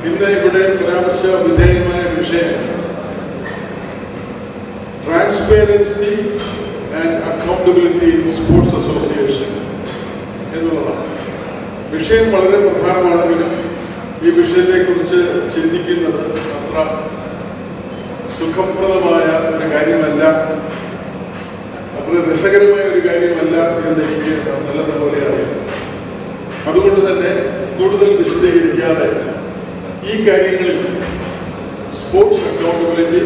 ഇന്ന് ഇവിടെ പരാമർശ വിധേയമായ വിഷയം transparency and accountability in sports association എന്നുള്ളതാണ്. വിഷയം വളരെ പ്രധാനമാണെങ്കിലും ഈ വിഷയത്തെക്കുറിച്ച് ചിന്തിക്കുന്നത് അത്ര സുഖപ്രദമായ ഒരു കാര്യമല്ല, അത്ര രസകരമായ ഒരു കാര്യമല്ല എന്ന് എനിക്ക് നല്ലതുപോലെ അറിയാം. അതുകൊണ്ട് തന്നെ കൂടുതൽ വിശദീകരിക്കാതെ ഈ കാര്യങ്ങളിൽ സ്പോർട്സ് അക്കൗണ്ടബിലിറ്റി,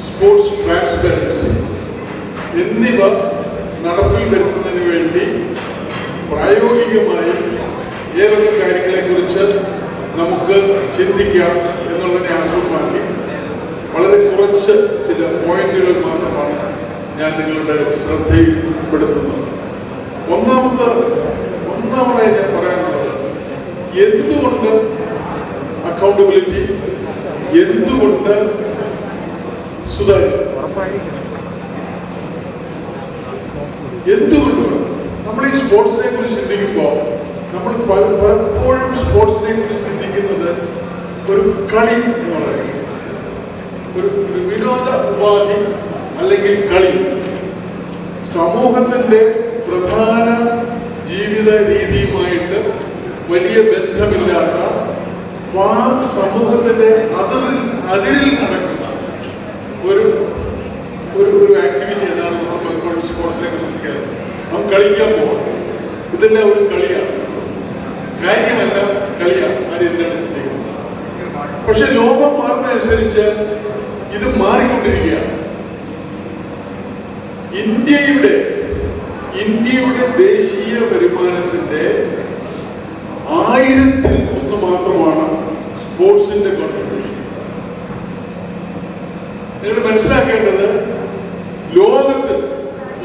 സ്പോർട്സ് ട്രാൻസ്പെറൻസി എന്നിവ നടപ്പിൽ വരുത്തുന്നതിന് വേണ്ടി പ്രായോഗികമായി ഏതൊക്കെ കാര്യങ്ങളെക്കുറിച്ച് നമുക്ക് ചിന്തിക്കാം എന്നുള്ളതിനെ ആസ്പദമാക്കി വളരെ കുറച്ച് ചില പോയിന്റുകൾ മാത്രമാണ് ഞാൻ നിങ്ങളുടെ ശ്രദ്ധയിൽപ്പെടുത്തുന്നത്. ഒന്നാമതായി ഞാൻ പറയാനുള്ളത്, എന്തുകൊണ്ട് അക്കൗണ്ടബിലിറ്റി, എന്തുകൊണ്ട് സുതാര്യത, എന്തുകൊണ്ട് നമ്മൾ ഈ സ്പോർട്സിനെ കുറിച്ച് ചിന്തിക്കുമ്പോൾ നമ്മൾ പലപ്പോഴും സ്പോർട്സിനെ കുറിച്ച് ചിന്തിക്കുന്നത് ഒരു കളി എന്നുള്ളത്, ഒരു വിനോദ ഉപാധി അല്ലെങ്കിൽ കളി. സമൂഹത്തിന്റെ പ്രധാന ജീവിത രീതിയുമായിട്ട് വലിയ ബന്ധമില്ലാത്ത സമൂഹത്തിന്റെ അതിരിൽ നടക്കുന്ന ഒരു ആക്ടിവിറ്റി എന്നാണ് നമ്മൾ പലപ്പോഴും സ്പോർട്സിനെ കുറിച്ച് ചിന്തിക്കാറ്. നമ്മൾ കളിക്കാൻ പോകണം, ഇതെല്ലാം ഒരു കളിയാണ്, കാര്യമല്ല കളിയാണ്. ആ രീതിയിലാണ് ചിന്തിക്കുന്നത്. പക്ഷെ ലോകം മാറുന്നതനുസരിച്ച് ഇത് മാറിക്കൊണ്ടിരിക്കുകയാണ്. ഇന്ത്യയുടെ ദേശീയ വരുമാനത്തിന്റെ 1000-1 മാത്രമാണ് സ്പോർട്സിന്റെ കോൺട്രിബ്യൂഷൻ. നിങ്ങൾ മനസ്സിലാക്കേണ്ടത്, ലോകത്തിൽ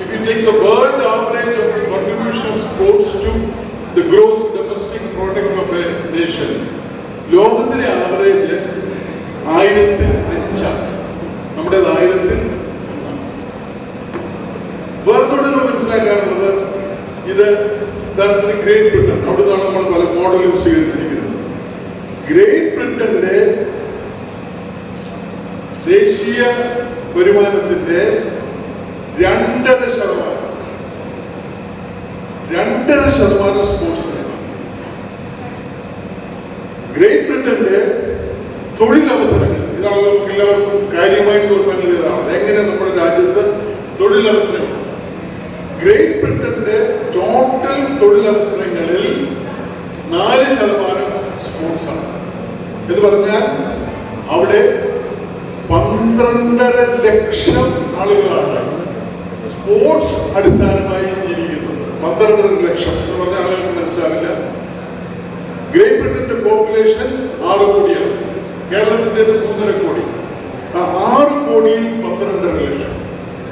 if you take the world average of the contribution of sports to the gross domestic product of a nation, ലോകത്തിലെ ആവറേജ് 1005, നമ്മുടേത് 1001. വേറൊന്നുകൂടെ മനസ്സിലാക്കാനുള്ളത്, ഇത് യഥാർത്ഥത്തിൽ ഗ്രേറ്റ് ബ്രിട്ടൻ, അവിടെ നിന്നാണ് നമ്മൾ പല മോഡലും സ്വീകരിച്ചിരിക്കുന്നത്. ഗ്രേറ്റ് ബ്രിട്ടന്റെ ദേശീയ വരുമാനത്തിന്റെ 2.5% സ്പോർട്സിനാണ്. ഗ്രേറ്റ് ബ്രിട്ടന്റെ തൊഴിലവസരങ്ങൾ, ഇതാണല്ലോ നമുക്ക് എല്ലാവർക്കും കാര്യമായിട്ടുള്ള സംഗതി. ഇതാണ് എങ്ങനെ നമ്മുടെ രാജ്യത്ത് തൊഴിലവസരങ്ങൾ. ഗ്രേറ്റ് ബ്രിട്ടന്റെ ടോട്ടൽ തൊഴിലവസരങ്ങളിൽ 4% സ്പോർട്സ് ആണ്. എന്ന് പറഞ്ഞാൽ അവിടെ 12.5 ലക്ഷം ആളുകളാണ് സ്പോർട്സ് അടിസ്ഥാനമായി ജീവിക്കുന്നത്. 12.5 ലക്ഷം എന്ന് പറഞ്ഞ ആളുകൾക്ക് മനസ്സിലാവില്ല. ഗ്രേറ്റ് ബ്രിട്ടന്റെ പോപ്പുലേഷൻ 6 കോടിയാണ്, കേരളത്തിൻ്റെത് 3.5 കോടി. 6 കോടിയിൽ 12.5 ലക്ഷം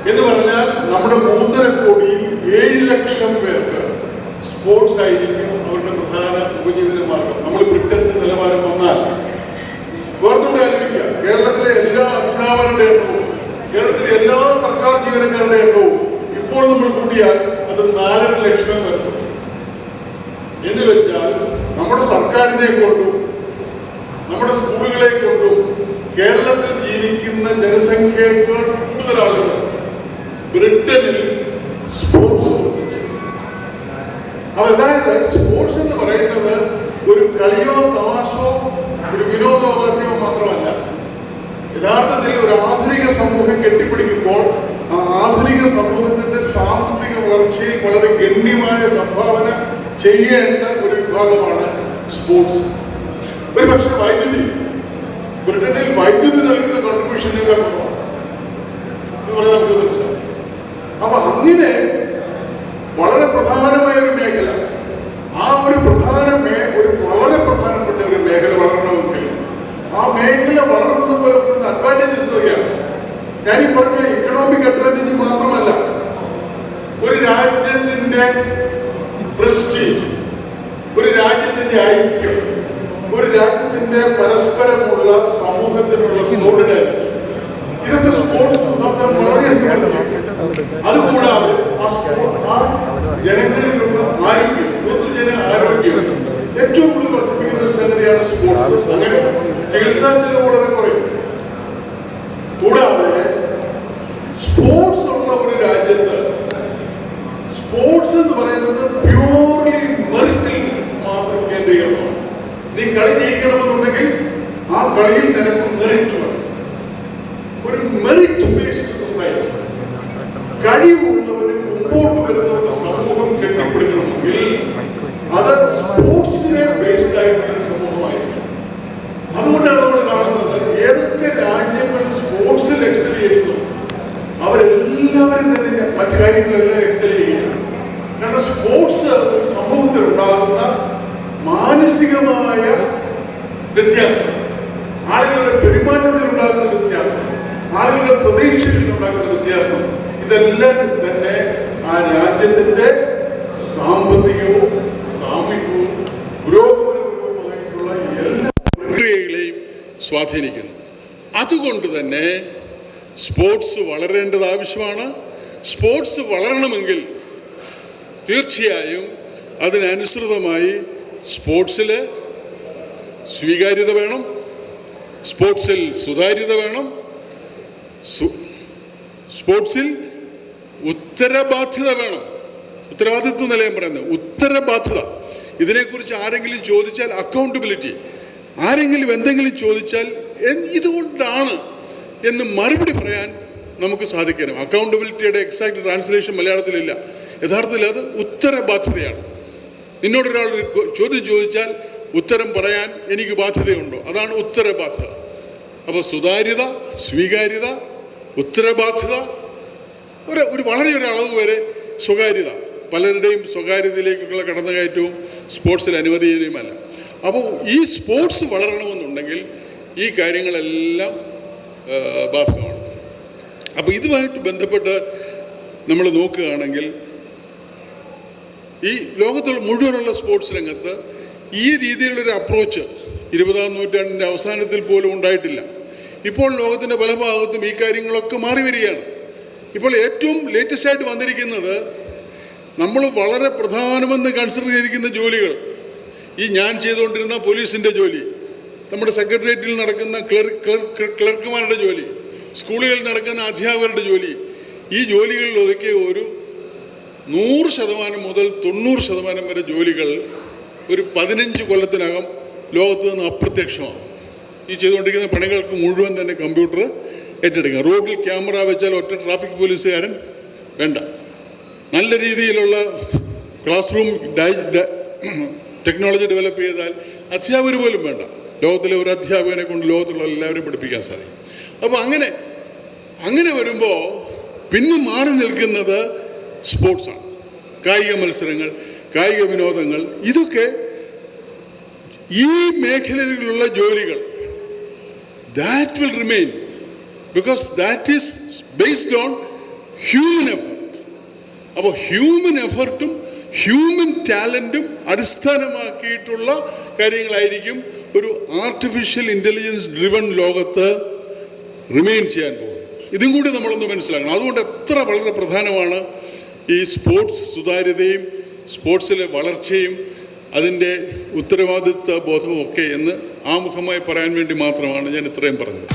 എന്ന് പറഞ്ഞാൽ നമ്മുടെ 3.5 കോടിയിൽ 7 ലക്ഷം പേർക്ക് സ്പോർട്സ് ആയിരിക്കും അവരുടെ പ്രധാന ഉപജീവന മാർഗം. നമ്മൾ ബ്രിട്ടന്റെ നിലവാരം വന്നാൽ വേർന്നുകൂടെ ആലോചിക്കുക, കേരളത്തിലെ എല്ലാ അധ്യാപകരുടെ എണ്ണവും, കേരളത്തിലെ എല്ലാ സർക്കാർ ജീവനക്കാരുടെ എണ്ണവും ഇപ്പോൾ നമ്മൾ കൂട്ടിയാൽ അത് 4.5 ലക്ഷം പേർക്ക്. എന്ന് വെച്ചാൽ നമ്മുടെ സർക്കാരിനെ കൊണ്ടും നമ്മുടെ സ്കൂളുകളെ കൊണ്ടും കേരളത്തിൽ ജീവിക്കുന്ന ജനസംഖ്യയേക്കാൾ കൂടുതൽ ആളുകൾ ബ്രിട്ടനിൽ സ്പോർട്സ്. അതായത് സ്പോർട്സ് എന്ന് പറയുന്നത് ഒരു കളിയോ തമാശോ ഒരു വിനോദോപാധിയോ മാത്രമല്ല. യഥാർത്ഥത്തിൽ ഒരു ആധുനിക സമൂഹം കെട്ടിപ്പിടിക്കുമ്പോൾ ആ ആധുനിക സമൂഹത്തിന്റെ സാമ്പത്തിക വളർച്ചയിൽ വളരെ ഗണ്യമായ സംഭാവന ചെയ്യേണ്ട ഒരു വിഭാഗമാണ് സ്പോർട്സ്. ഒരുപക്ഷെ വൈദ്യുതി, ബ്രിട്ടനിൽ വൈദ്യുതി നൽകുന്ന കോൺട്രിബ്യൂഷനേക്കാൾ കുറവാണ്. നമുക്ക് മനസ്സിലാവും. അപ്പൊ അങ്ങനെ വളരെ പ്രധാനമായ ഒരു മേഖല, ആ ഒരു വളരെ പ്രധാനപ്പെട്ട ഒരു മേഖല വളരണമെങ്കിൽ ആ മേഖല വളർന്നത് പോലെ അഡ്വാൻറ്റേജസ് എന്തൊക്കെയാണ്? ഞാനീ പറഞ്ഞ ഇക്കണോമിക് അഡ്വാൻറ്റേജ് മാത്രമല്ല, ഒരു രാജ്യത്തിന്റെ പ്രസ്റ്റീജ്, ഒരു രാജ്യത്തിന്റെ ഐക്യം, ഒരു രാജ്യത്തിന്റെ പരസ്പരമുള്ള സമൂഹത്തിനുള്ള സോളിഡാരിറ്റി, ഇതൊക്കെ സ്പോർട്സ് വളരെയധികം. അതുകൂടാതെ ആ ജനങ്ങളിലുള്ള ആരോഗ്യം, പൊതുജന ആരോഗ്യം ഏറ്റവും കൂടുതൽ വർദ്ധിപ്പിക്കുന്ന ഒരു സംഗതിയാണ് സ്പോർട്സ്. അങ്ങനെ ചികിത്സാ ചെലവ് വളരെ കുറയും. കൂടാതെ സ്പോർട്സ് ഉള്ള ഒരു രാജ്യത്ത് സ്പോർട്സ് എന്ന് പറയുന്നത് പ്യൂർലി മെറിറ്റിൽ മാത്രം കേന്ദ്രീകരണമാണ്. നീ കളി ജയിക്കണമെന്നുണ്ടെങ്കിൽ ആ കളിയിൽ നിനക്ക് മെറിറ്റ് വേണം. ഒരു മെറിറ്റ് ബേസ്ഡ് സൊസൈറ്റി, കഴിവുള്ളവന് മുമ്പോട്ട് വരുന്ന ഒരു സമൂഹം കെട്ടിപ്പിടിക്കണമെങ്കിൽ അത് സ്പോർട്സിനെ ബേസ്ഡ് ആയിട്ടുള്ള ഒരു സമൂഹമായിരിക്കും. അതുകൊണ്ടാണ് നമ്മൾ കാണുന്നത് ഏതൊക്കെ രാജ്യങ്ങൾ സ്പോർട്സിൽ എക്സൽ ചെയ്യുന്നു അവരെല്ലാവരും തന്നെ മറ്റു കാര്യങ്ങളെല്ലാം എക്സൽ ചെയ്യുകയാണ്. കാരണം സ്പോർട്സ് സമൂഹത്തിൽ ഉണ്ടാകുന്ന മാനസികമായ വ്യത്യാസം, ആളുകളുടെ പെരുമാറ്റത്തിൽ ഉണ്ടാകുന്ന വ്യത്യാസം, ആളുകളുടെ പ്രതീക്ഷകളിൽ ഉണ്ടാകുന്ന വ്യത്യാസം, ഇതെല്ലാം തന്നെ ആ രാജ്യത്തിന്റെ സാമ്പത്തികവും സാമൂഹികവും പുരോഗമനപരവുമായിട്ടുള്ള എല്ലാ പ്രക്രിയകളെയും സ്വാധീനിക്കുന്നു. അതുകൊണ്ട് തന്നെ സ്പോർട്സ് വളരേണ്ടത് ആവശ്യമാണ്. സ്പോർട്സ് വളരണമെങ്കിൽ തീർച്ചയായും അതിനനുസൃതമായി സ്പോർട്സിൽ സ്വീകാര്യത വേണം, സ്പോർട്സിൽ സുതാര്യത വേണം, സ്പോർട്സിൽ ഉത്തരബാധ്യത വേണം. ഉത്തരവാദിത്വ നിലയം പറയുന്നത് ഉത്തരബാധ്യത. ഇതിനെക്കുറിച്ച് ആരെങ്കിലും ചോദിച്ചാൽ അക്കൗണ്ടബിലിറ്റി, ആരെങ്കിലും എന്തെങ്കിലും ചോദിച്ചാൽ ഇതുകൊണ്ടാണ് എന്ന് മറുപടി പറയാൻ നമുക്ക് സാധിക്കണം. അക്കൗണ്ടബിലിറ്റിയുടെ എക്സാക്ട് ട്രാൻസ്ലേഷൻ മലയാളത്തിലില്ല. യഥാർത്ഥത്തിൽ അത് ഉത്തരബാധ്യതയാണ്. നിന്നോടൊരാൾ ചോദ്യം ചോദിച്ചാൽ ഉത്തരം പറയാൻ എനിക്ക് ബാധ്യതയുണ്ടോ? അതാണ് ഉത്തരബാധ്യത. അപ്പോൾ സുതാര്യത, സ്വീകാര്യത, ഉത്തരബാധ്യത, ഒരു വളരെ ഒരു അളവ് വരെ സ്വകാര്യത, പലരുടെയും സ്വകാര്യതയിലേക്കുള്ള കടന്നുകയറ്റവും സ്പോർട്സിൽ അനുവദനീയമല്ല. അപ്പോൾ ഈ സ്പോർട്സ് വളരണമെന്നുണ്ടെങ്കിൽ ഈ കാര്യങ്ങളെല്ലാം ബാധകമാണ്. അപ്പോൾ ഇതുമായിട്ട് ബന്ധപ്പെട്ട് നമ്മൾ നോക്കുകയാണെങ്കിൽ ഈ ലോകത്തുള്ള മുഴുവനുള്ള സ്പോർട്സ് രംഗത്ത് ഈ രീതിയിലുള്ളൊരു അപ്രോച്ച് 20-ാം നൂറ്റാണ്ടിൻ്റെ അവസാനത്തിൽ പോലും ഉണ്ടായിട്ടില്ല. ഇപ്പോൾ ലോകത്തിൻ്റെ പല ഭാഗത്തും ഈ കാര്യങ്ങളൊക്കെ മാറി വരികയാണ്. ഇപ്പോൾ ഏറ്റവും ലേറ്റസ്റ്റ് ആയിട്ട് വന്നിരിക്കുന്നത് നമ്മൾ വളരെ പ്രധാനമെന്ന് കൺസിഡർ ചെയ്തിരിക്കുന്ന ജോലികൾ, ഈ ഞാൻ ചെയ്തുകൊണ്ടിരുന്ന പോലീസിൻ്റെ ജോലി, നമ്മുടെ സെക്രട്ടേറിയറ്റിൽ നടക്കുന്ന ക്ലർക്കുമാരുടെ ജോലി, സ്കൂളുകളിൽ നടക്കുന്ന അധ്യാപകരുടെ ജോലി, ഈ ജോലികളിലൊക്കെ ഒരു 100% മുതൽ 90% വരെ ജോലികൾ ഒരു 15 കൊല്ലത്തിനകം ലോകത്ത് നിന്ന് അപ്രത്യക്ഷമാകും. ഈ ചെയ്തുകൊണ്ടിരിക്കുന്ന പണികൾക്ക് മുഴുവൻ തന്നെ കമ്പ്യൂട്ടർ ഏറ്റെടുക്കുക. റോഡിൽ ക്യാമറ വെച്ചാൽ ഒറ്റ ട്രാഫിക് പോലീസുകാരൻ വേണ്ട. നല്ല രീതിയിലുള്ള ക്ലാസ് റൂം ടെക്നോളജി ഡെവലപ്പ് ചെയ്താൽ അധ്യാപകർ പോലും വേണ്ട. ലോകത്തിലെ ഒരു അധ്യാപകനെ കൊണ്ട് ലോകത്തുള്ള എല്ലാവരും പഠിപ്പിക്കാൻ സാധിക്കും. അപ്പോൾ അങ്ങനെ വരുമ്പോൾ പിന്നെ മാറി നിൽക്കുന്നത് സ്പോർട്സാണ്. കായിക മത്സരങ്ങൾ, കായിക വിനോദങ്ങൾ, ഇതൊക്കെ ഈ മേഖലകളിലുള്ള ജോലികൾ that will remain because that is based on human effort. അപ്പോൾ ഹ്യൂമൻ എഫർട്ടും ഹ്യൂമൻ ടാലൻറ്റും അടിസ്ഥാനമാക്കിയിട്ടുള്ള കാര്യങ്ങളായിരിക്കും ഒരു ആർട്ടിഫിഷ്യൽ ഇൻ്റലിജൻസ് ഡ്രിവൺ ലോകത്ത് റിമെയിൻ ചെയ്യാൻ പോകുന്നത്. ഇതും കൂടി നമ്മളൊന്ന് മനസ്സിലാക്കണം. അതുകൊണ്ട് വളരെ പ്രധാനമാണ് ഈ സ്പോർട്സ് സുതാര്യതയും സ്പോർട്സിലെ വളർച്ചയും അതിൻ്റെ ഉത്തരവാദിത്വ ബോധവും ഒക്കെ എന്ന് ആമുഖമായി പറയാൻ വേണ്ടി മാത്രമാണ് ഞാൻ ഇത്രയും പറഞ്ഞത്.